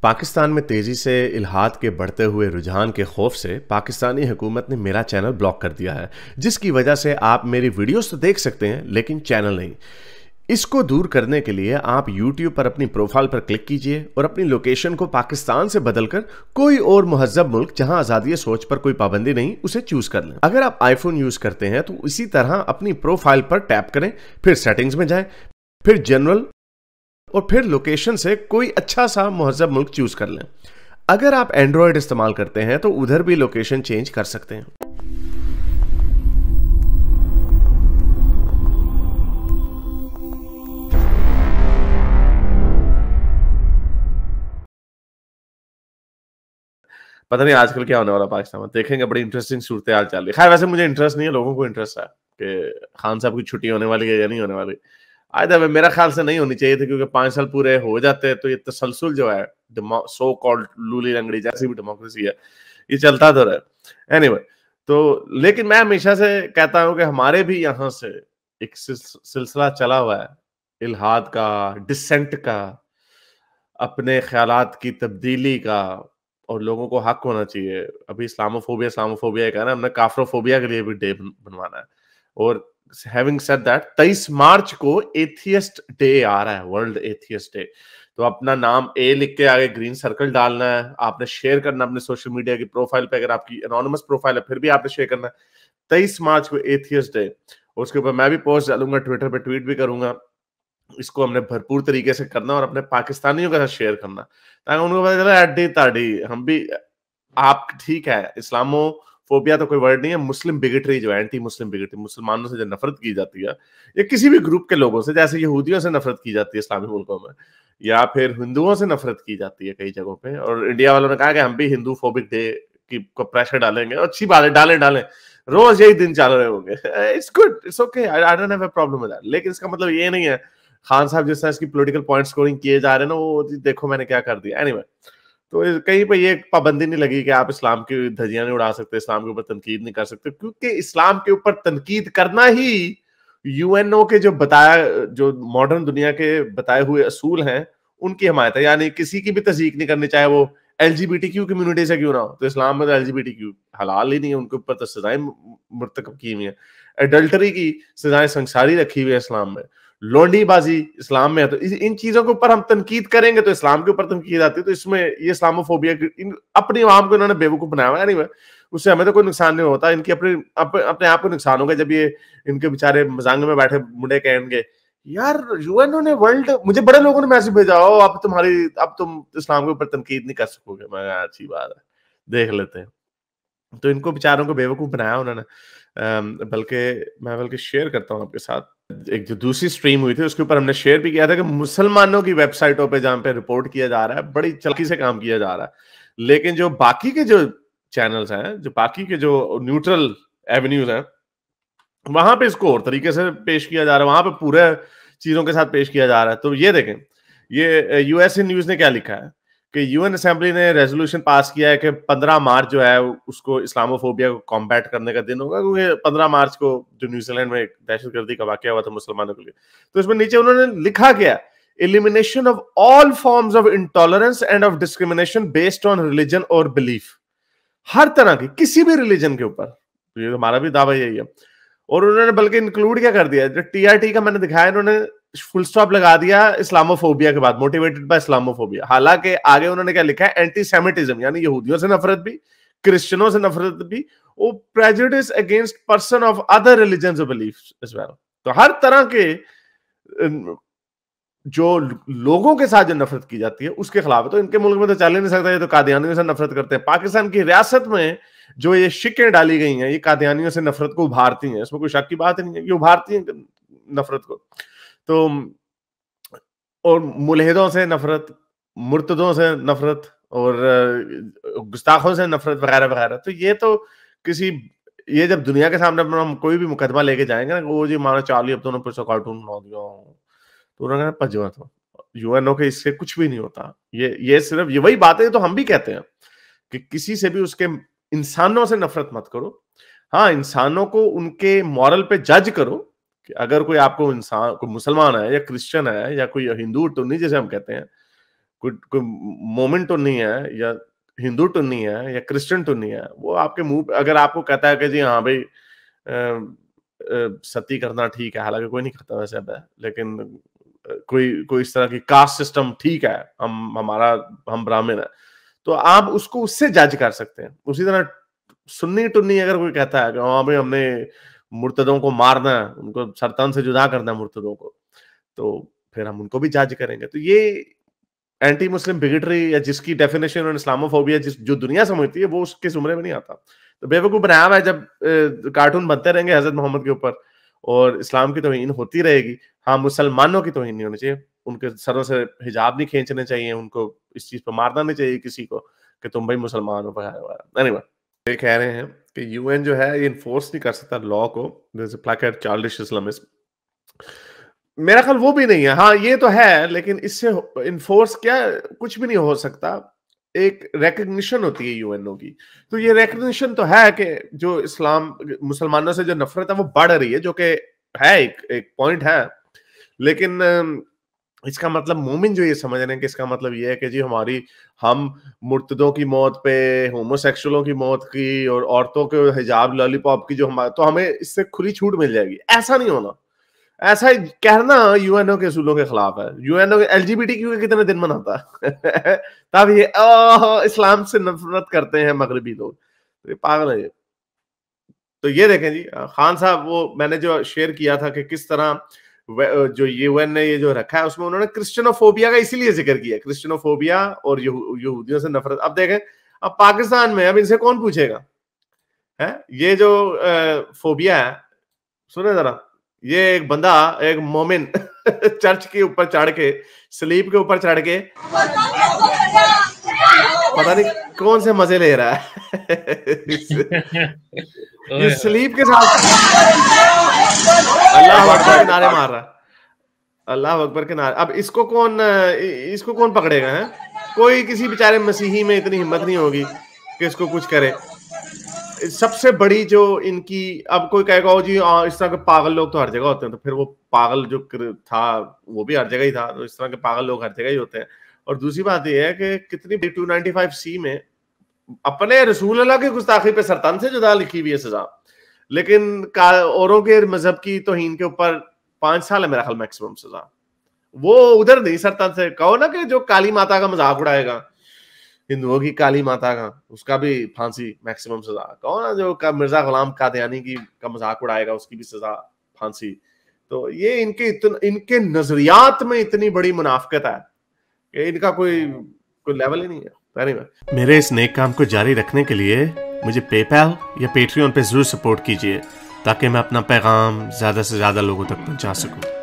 पाकिस्तान में तेजी से इल्हाद के बढ़ते हुए रुझान के खौफ से पाकिस्तानी हुकूमत ने मेरा चैनल ब्लॉक कर दिया है, जिसकी वजह से आप मेरी वीडियोस तो देख सकते हैं लेकिन चैनल नहीं। इसको दूर करने के लिए आप YouTube पर अपनी प्रोफाइल पर क्लिक कीजिए और अपनी लोकेशन को पाकिस्तान से बदलकर कोई और मुहज़्ज़ब मुल्क जहां आज़ादी सोच पर कोई पाबंदी नहीं उसे चूज कर लें। अगर आप आईफोन यूज करते हैं तो इसी तरह अपनी प्रोफाइल पर टैप करें, फिर सेटिंग्स में जाएं, फिर जनरल और फिर लोकेशन से कोई अच्छा सा मुहज़्ज़ब मुल्क चूज कर लें। अगर आप एंड्रॉयड इस्तेमाल करते हैं तो उधर भी लोकेशन चेंज कर सकते हैं। पता नहीं आजकल क्या होने वाला पाकिस्तान में, देखेंगे। बड़ी इंटरेस्टिंग सूरत हाल चल रही है। खैर वैसे मुझे इंटरेस्ट नहीं है, लोगों को इंटरेस्ट है कि खान साहब की छुट्टी होने वाली है या नहीं होने वाली। आयदा मेरा ख्याल से नहीं होनी चाहिए थी, क्योंकि 5 साल पूरे हो जाते हैं तो ये तसलसल जो है सो कॉल्ड लूली लंगड़ी जैसी भी डेमोक्रेसी है ये चलता तो रहे। एनीवे, तो लेकिन मैं हमेशा से कहता हूं कि हमारे भी यहाँ से एक सिलसिला चला हुआ है इल्हाद का, डिसेंट का, अपने ख्यालात की तब्दीली का, और लोगों को हक होना चाहिए। अभी इस्लामोफोबिया एक है ना, हमने काफ्रोफोबिया के लिए भी डे बनवाना है। और हैविंग सेड दैट 23 मार्च को एथियस्ट डे आ रहा है, वर्ल्ड एथियस्ट डे। तो अपना नाम ए लिख के आगे ग्रीन सर्कल डालना है, आपने शेयर करना अपने सोशल मीडिया की प्रोफाइल पे। अगर आपकी एनोनिमस प्रोफाइल है फिर भी आपने शेयर करना है। 23 मार्च को एथियस्ट डे, उसके ऊपर मैं भी पोस्ट डालूंगा, ट्विटर पे ट्वीट भी करूंगा। इसको हमने भरपूर तरीके से करना और अपने पाकिस्तानियों के साथ शेयर करना, ताकि उनको पता चले अड्डी ताड़ी हम भी। आप ठीक है, इस्लामोफोबिया तो कोई वर्ड नहीं है, मुस्लिम बिगेटरी जो है, एंटी मुस्लिम बिगेटरी, मुसलमानों से जो नफरत की जाती है या किसी भी ग्रुप के लोगों से, जैसे यहूदियों से नफरत की जाती है इस्लामी मुल्कों में, या फिर हिंदुओं से नफरत की जाती है कई जगहों पे। और इंडिया वालों ने कहा कि हम भी हिंदू फोबिक डे की को प्रेशर डालेंगे, और अच्छी बात है, डालें रोज यही दिन चल रहे होंगे। It's good, it's okay, I don't have a problem with that. लेकिन इसका मतलब ये नहीं है खान साहब जिस तरह इसकी पॉलिटिकल पॉइंट स्कोरिंग किए जा रहे हैं ना, वो देखो मैंने क्या कर दिया। एनीवे, तो कहीं पे ये पाबंदी नहीं लगी कि आप इस्लाम की धज्जियां नहीं उड़ा सकते, इस्लाम के ऊपर तनकीद नहीं कर सकते, क्योंकि इस्लाम के ऊपर तनकीद करना ही यूएनओ के जो मॉडर्न दुनिया के बताए हुए असूल हैं उनकी हमायत है। यानी किसी की भी तस्दीक नहीं करनी, चाहे वो एलजीबीटीक्यू कम्युनिटी से क्यों ना हो। तो इस्लाम में तो एलजीबीटीक्यू हलाल ही नहीं है, उनके ऊपर तो सजाएं मुर्तकब की हुई है। एडल्टरी की सजाएं संसारी रखी हुई है इस्लाम में, लोंडीबाजी इस्लाम में है। तो इन चीजों के ऊपर हम तनकीद करेंगे तो इस्लाम के ऊपर तनकीद आती है। तो इसमें ये इस्लामोफोबिया अपनी आवाम को इन्होंने बेवकूफ बनाया हुआ है। नहीं, उससे हमें तो कोई नुकसान नहीं होता, इनकी अपने आप को नुकसान होगा जब ये इनके बेचारे मजांग में बैठे मुंडे कहेंगे यार यूएनओ ने वर्ल्ड, मुझे बड़े लोगों ने मैसेज भेजा हो अब तुम इस्लाम के ऊपर तनकीद नहीं कर सकोगे। मैं अच्छी बात है, देख लेते हैं। तो इनको बेचारों को बेवकूफ बनाया उन्होंने। बल्कि शेयर करता हूं आपके साथ, एक जो दूसरी स्ट्रीम हुई थी उसके ऊपर हमने शेयर भी किया था कि मुसलमानों की वेबसाइटों पे जहां पे रिपोर्ट किया जा रहा है, बड़ी चलकी से काम किया जा रहा है। लेकिन जो बाकी के जो चैनल्स हैं, जो बाकी के जो न्यूट्रल एवेन्यूज हैं, वहां पे इसको और तरीके से पेश किया जा रहा है, वहां पे पूरे चीजों के साथ पेश किया जा रहा है। तो ये देखें, ये यूएसए न्यूज ने क्या लिखा है कि यूएन असेंबली ने रेजोल्यूशन पास किया है कि 15 मार्च जो है उसको इस्लामोफोबिया को कॉम्बैट करने का दिन होगा, क्योंकि 15 मार्च को जो न्यूजीलैंड में एक दहशतगर्दी का वाकया हुआ था मुसलमानों के लिए। तो इसमें नीचे उन्होंने लिखा गया, elimination of all forms of intolerance end of discrimination based on religion और बिलीफ। हर तरह की किसी भी रिलीजन के ऊपर, तो ये हमारा भी दावा यही है। और उन्होंने बल्कि इंक्लूड क्या कर दिया, जो टीआरटी का मैंने दिखाया, इन्होंने फुल स्टॉप लगा दिया इस्लामोफोबिया के बाद, मोटिवेटेड बाय इस्लामोफोबिया। हालांकि आगे उन्होंने क्या लिखा है, एंटी सेमिटिज्म, यानी यहूदियों से नफरत भी, क्रिश्चियनों से नफरत भी, वो prejudice against person of other religions और बिलीफ्स एज वेल। तो हर तरह के जो लोगों के साथ जो नफरत की जाती है उसके खिलाफ है। तो इनके मुल्क में तो चल ही नहीं सकता, ये तो कादियानियों से नफरत करते हैं। पाकिस्तान की रियासत में जो ये शिकें डाली गई हैं, ये कादियानियों से नफरत को उभारती हैं, इसमें कोई शक की बात नहीं है, ये उभारती हैं नफरत को। तो और मुल्हिदों से नफरत, मुर्तदों से नफरत, और गुस्ताखों से नफरत वगैरह वगैरह। तो ये जब दुनिया के सामने अपना हम कोई भी मुकदमा लेके जाएंगे ना, वो जी मानो चार्ली अब दोनों पर कार्टून बना दिया, तो उन्होंने पजवा था। यूएनओ के इससे कुछ भी नहीं होता। ये सिर्फ ये वही बात है, तो हम भी कहते हैं कि किसी से भी उसके इंसानों से नफरत मत करो। हाँ, इंसानों को उनके मॉरल पे जज करो कि अगर कोई आपको इंसान, कोई मुसलमान है या क्रिश्चियन है या कोई हिंदू टुन्नी जैसे हम कहते हैं, कोई मोमेंट तो नहीं है, या हिंदू तो नहीं है, या क्रिश्चियन तो नहीं है। वो आपके मुंह अगर आपको कहता है कि जी हाँ भाई सती करना ठीक है, हालांकि कोई नहीं करता वैसे अब, लेकिन कोई इस तरह की कास्ट सिस्टम ठीक है, हम ब्राह्मण है, तो आप उसको उससे जज कर सकते हैं। उसी तरह सुन्नी टुन्नी अगर कोई कहता है कि हाँ भाई हमने मुर्तदों को मारना है, उनको सरतन से जुदा करना है मुर्तदों को, तो फिर हम उनको भी जज करेंगे। तो ये एंटी मुस्लिम बिगेटरी या जिसकी डेफिनेशन और इस्लामोफोबिया जो दुनिया समझती है, वो उसके जुमरे में नहीं आता। तो बेवकूफ बनाया हुआ है जब कार्टून बनते रहेंगे हजरत मोहम्मद के ऊपर और इस्लाम की तौहीन होती रहेगी। हाँ, मुसलमानों की तौहीन नहीं होनी चाहिए, उनके सरों से हिजाब नहीं खींचने चाहिए, उनको इस चीज पर मारना नहीं चाहिए किसी को कि तुम भाई मुसलमान हो वगैरह। एनीवे, ये कह रहे हैं कि यूएन जो है ये इन्फोर्स नहीं कर सकता लॉ को, चाइल्डिश इस्लामिस्ट। मेरा ख्याल वो भी नहीं है। हाँ, ये तो है, लेकिन इससे इन्फोर्स क्या, कुछ भी नहीं हो सकता। एक रिकग्निशन होती है यूएनओ की, तो ये रिकग्निशन तो है कि जो इस्लाम मुसलमानों से जो नफरत है वो बढ़ रही है, जो कि है एक पॉइंट है। लेकिन इसका मतलब मोमिन जो ये समझ रहे हैं कि इसका मतलब ये है कि जी हम मुर्तदों की मौत पे, होमोसेक्सुअलों की मौत की और औरतों के हिजाब लॉलीपॉप की जो तो हमें इससे खुली छूट मिल जाएगी। ऐसा नहीं होना। ऐसा कहना यूएनओ के असूलों के खिलाफ है। यूएनओ एलजीबीटीक्यू के कितने दिन मनाता है तब ये इस्लाम से नफरत करते हैं मगरबी लोग, तो ये पागल है ये। तो ये देखें जी, खान साहब, वो मैंने जो शेयर किया था कि किस तरह जो यूएन ने ये जो रखा है उसमें उन्होंने क्रिश्चियनोफोबिया का इसीलिए जिक्र किया, क्रिश्चियनोफोबिया और यहूदियों से नफरत। अब देखें, अब पाकिस्तान में अब इनसे कौन पूछेगा है ये जो फोबिया है। सुने जरा, ये एक बंदा, एक मोमिन चर्च के ऊपर चढ़ के, स्लीप के ऊपर चढ़ के पता नहीं कौन से मजे ले रहा है ये स्लीप के साथ अल्लाह अकबर के नारे मार रहा है, अल्लाह अकबर के नारे। अब इसको कौन पकड़ेगा है? कोई किसी बेचारे मसीही में इतनी हिम्मत नहीं होगी कि इसको कुछ करे। सबसे बड़ी जो इनकी, अब कोई कहेगा ओ जी इस तरह के पागल लोग तो हर जगह होते हैं, तो फिर वो पागल जो था वो भी हर जगह ही था, तो इस तरह के पागल लोग हर जगह ही होते हैं। और दूसरी बात यह है कि कितनी 295C में अपने रसूल अल्लाह की गुस्ताखी पे सरतन से जुदा लिखी हुई है सजा, लेकिन औरों के मजहब की तौहीन के ऊपर 5 साल है मेरा ख्याल मैक्सिमम सजा। वो उधर नहीं, सरतन से कहो ना कि जो काली माता का मजाक उड़ाएगा, हिंदुओं की काली माता का, उसका भी फांसी मैक्सिमम सजा। कौन है जो मिर्जा गुलाम कादियानी का मजाक उड़ाएगा, उसकी भी सजा फांसी। तो ये इनके नजरियात में इतनी बड़ी मुनाफकत है कि इनका कोई लेवल ही नहीं है। मेरे इस नेक काम को जारी रखने के लिए मुझे पेपैल या पेट्रियन पे जरूर सपोर्ट कीजिए, ताकि मैं अपना पैगाम ज्यादा से ज्यादा लोगों तक पहुंचा सकूं।